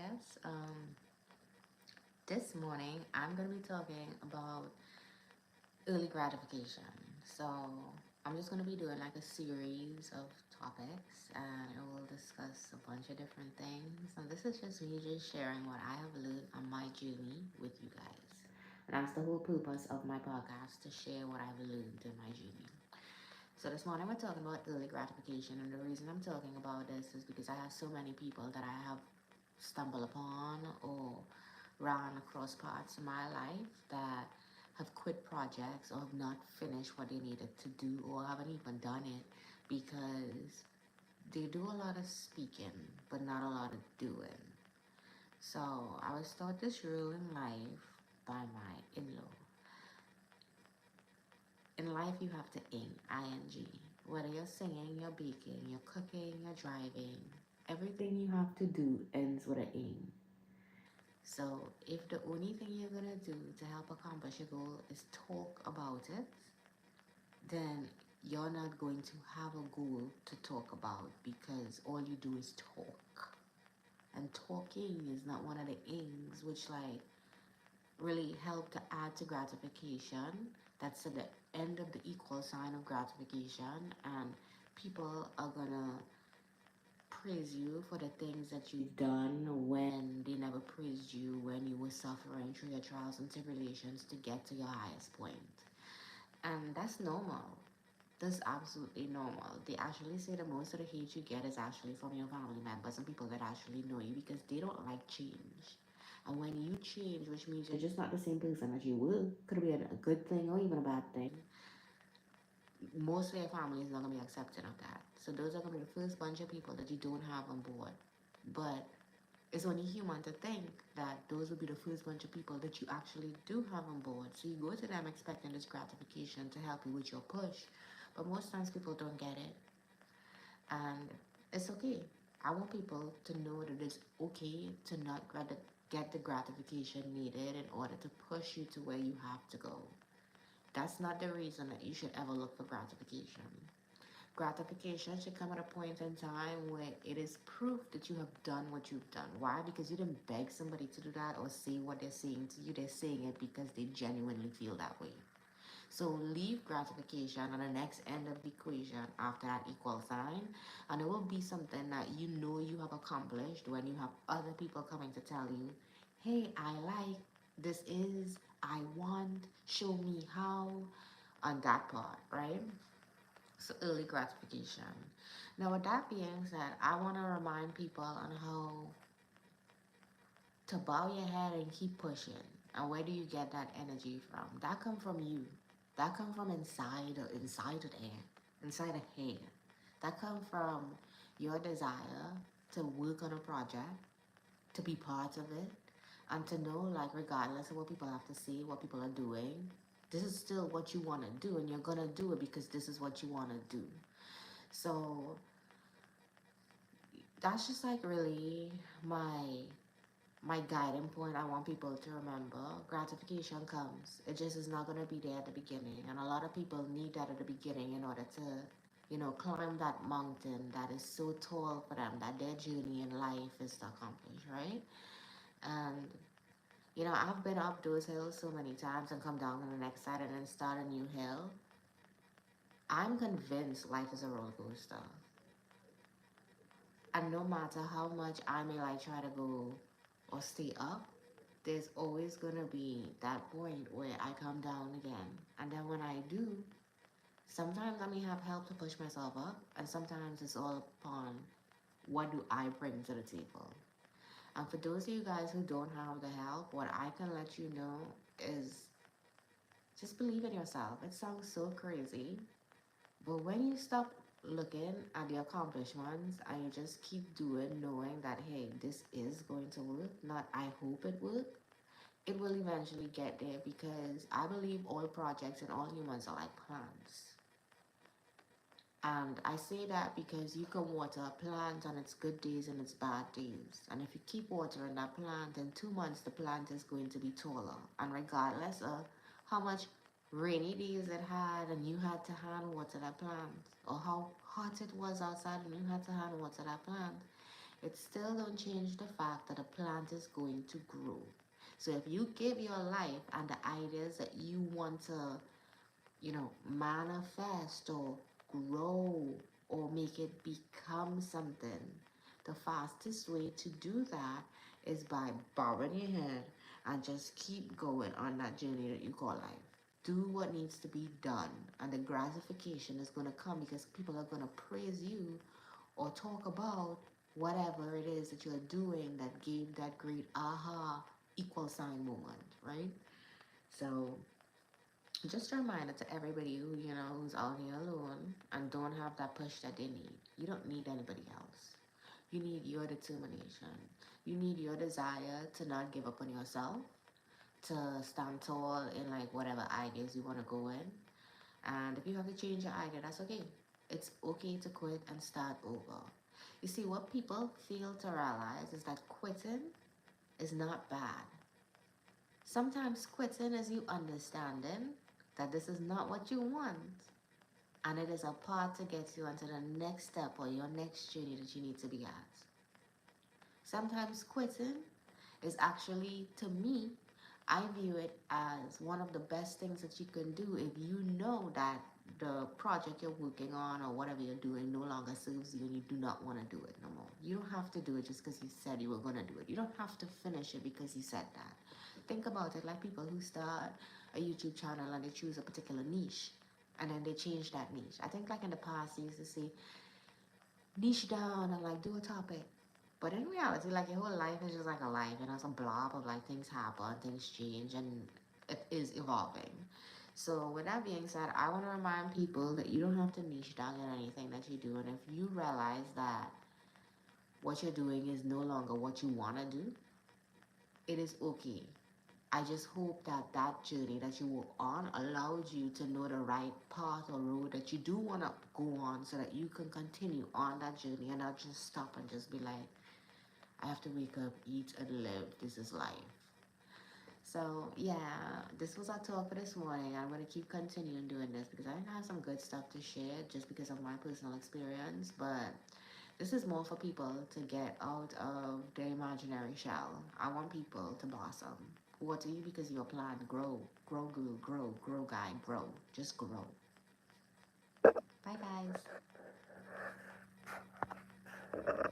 podcast. This morning, I'm going to be talking about early gratification. So, I'm just going to be doing like a series of topics and I will discuss a bunch of different things. And this is just me just sharing what I have learned on my journey with you guys. And that's the whole purpose of my podcast to share what I've learned in my journey. So this morning we're talking about early gratification, and the reason I'm talking about this is because I have so many people that I have stumbled upon or ran across parts in my life that have quit projects or have not finished what they needed to do or haven't even done it because they do a lot of speaking but not a lot of doing. So I was taught this rule in life by my in-law. In life, you have to ing, ing. Whether you're singing, you're baking, you're cooking, you're driving, everything you have to do ends with an ing. So if the only thing you're gonna do to help accomplish your goal is talk about it, then you're not going to have a goal to talk about because all you do is talk. And talking is not one of the ings which like really help to add to gratification. That's at the end of the equal sign of gratification, and people are gonna praise you for the things that you've done when they never praised you when you were suffering through your trials and tribulations to get to your highest point. And that's normal. That's absolutely normal. They actually say that most of the hate you get is actually from your family members and people that actually know you because they don't like change. And when you change, which means you're just not the same person as you were, could be a good thing or even a bad thing, most of your family is not going to be accepting of that. So those are going to be the first bunch of people that you don't have on board. But it's only human to think that those will be the first bunch of people that you actually do have on board. So you go to them expecting this gratification to help you with your push. But most times people don't get it. And it's okay. I want people to know that it's okay to not get the gratification needed in order to push you to where you have to go. That's not the reason that you should ever look for gratification. Gratification should come at a point in time where it is proof that you have done what you've done. Why? Because you didn't beg somebody to do that or say what they're saying to you. They're saying it because they genuinely feel that way. So leave gratification on the next end of the equation after that equal sign, and it will be something that you know you have accomplished when you have other people coming to tell you, hey, I like, this is, I want, show me how, on that part, right? So early gratification. Now with that being said, I want to remind people on how to bow your head and keep pushing. And where do you get that energy from? That come from you. That come from inside of there, inside of here. That come from your desire to work on a project, to be part of it, and to know like regardless of what people have to say, what people are doing, this is still what you want to do, and you're gonna do it because this is what you want to do. So that's just like really my guiding point. I want people to remember gratification comes. It just is not going to be there at the beginning. And a lot of people need that at the beginning in order to, climb that mountain that is so tall for them that their journey in life is to accomplish, right? And, I've been up those hills so many times and come down on the next side and then start a new hill. I'm convinced life is a roller coaster. And no matter how much I may like try to go or stay up, there's always gonna be that point where I come down again. And then when I do, sometimes I may have help to push myself up, and sometimes it's all upon what do I bring to the table. And for those of you guys who don't have the help, what I can let you know is just believe in yourself. It sounds so crazy, but when you stop looking at the accomplishments and you just keep doing, knowing that, hey, this is going to work, not I hope it works, it will eventually get there because I believe all projects and all humans are like plants. And I say that because you can water a plant on its good days and its bad days. And if you keep watering that plant, in 2 months the plant is going to be taller. And regardless of how much rainy days it had and you had to hand water that plant, or how hot it was outside and you had to hand water that plant, it still don't change the fact that a plant is going to grow. So if you give your life and the ideas that you want to, manifest or grow or make it become something, the fastest way to do that is by bowing your head and just keep going on that journey that you call life. Do what needs to be done, and the gratification is going to come because people are going to praise you or talk about whatever it is that you're doing that gave that great aha equal sign moment, right? So just a reminder to everybody who, who's out here alone and don't have that push that they need. You don't need anybody else. You need your determination. You need your desire to not give up on yourself, to stand tall in like whatever ideas you want to go in. And if you have to change your idea, that's okay. It's okay to quit and start over. You see, what people fail to realize is that quitting is not bad. Sometimes quitting is you understanding that this is not what you want, and it is a part to get you onto the next step or your next journey that you need to be at. Sometimes quitting is actually, to me, I view it as one of the best things that you can do if you know that the project you're working on or whatever you're doing no longer serves you and you do not want to do it no more. You don't have to do it just because you said you were going to do it. You don't have to finish it because you said that. Think about it like people who start a YouTube channel and they choose a particular niche and then they change that niche. I think like in the past you used to say niche down and like do a topic. But in reality, like your whole life is just like a life, and it's a blob of like things happen, things change, and it is evolving. So with that being said, I want to remind people that you don't have to niche down in anything that you do, and if you realize that what you're doing is no longer what you want to do, it is okay. I just hope that that journey that you were on allowed you to know the right path or road that you do want to go on so that you can continue on that journey and not just stop and just be like, I have to wake up, eat, and live. This is life. So, yeah, this was our talk for this morning. I'm going to keep continuing doing this because I have some good stuff to share just because of my personal experience. But this is more for people to get out of their imaginary shell. I want people to blossom. What do you? Because you're planned. Grow, grow, grow, grow, grow, guy, grow. Just grow. Bye, guys.